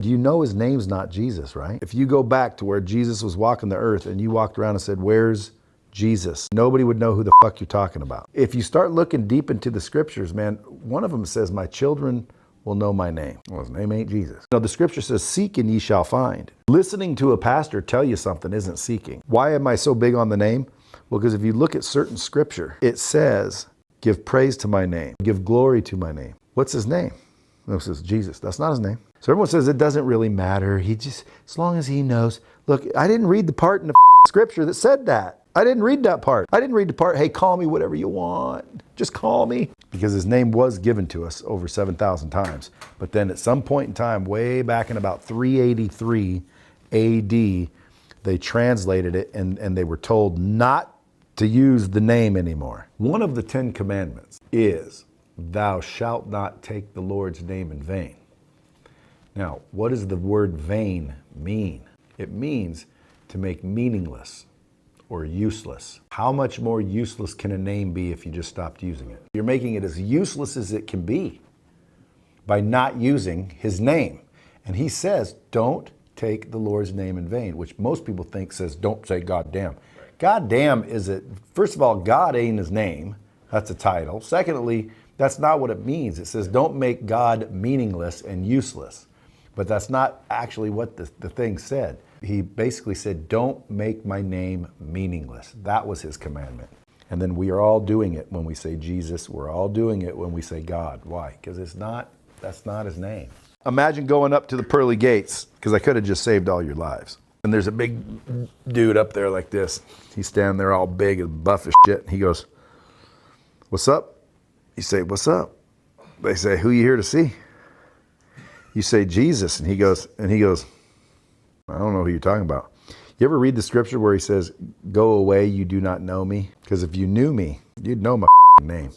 You know his name's not Jesus, right? If you go back to where Jesus was walking the earth and you walked around and said, where's Jesus? Nobody would know who the fuck you're talking about. If you start looking deep into the scriptures, man, one of them says, my children will know my name. Well, his name ain't Jesus. No, the scripture says, seek and ye shall find. Listening to a pastor tell you something isn't seeking. Why am I so big on the name? Well, because if you look at certain scripture, it says, give praise to my name, give glory to my name. What's his name? No, it says Jesus. That's not his name. So everyone says it doesn't really matter. He just, as long as he knows. Look, I didn't read the part in the scripture that said that. I didn't read that part. I didn't read the part, hey, call me whatever you want. Just call me. Because his name was given to us over 7,000 times. But then at some point in time, way back in about 383 AD, they translated it and they were told not to use the name anymore. One of the 10 commandments is, thou shalt not take the Lord's name in vain. Now, what does the word vain mean? It means to make meaningless or useless. How much more useless can a name be if you just stopped using it? You're making it as useless as it can be by not using his name. And he says, don't take the Lord's name in vain, which most people think says, don't say goddamn. Goddamn is it, first of all, God ain't his name. That's a title. Secondly, that's not what it means. It says, don't make God meaningless and useless. But that's not actually what the thing said. He basically said, don't make my name meaningless. That was his commandment. And then we are all doing it when we say Jesus. We're all doing it when we say God. Why? Because that's not his name. Imagine going up to the pearly gates, because I could have just saved all your lives. And there's a big dude up there like this. He's standing there all big and buff as shit. And he goes, what's up? You say, what's up? They say, who you here to see? You say Jesus, and he goes, I don't know who you're talking about. You ever read the scripture where he says, go away, you do not know me? Because if you knew me, you'd know my name.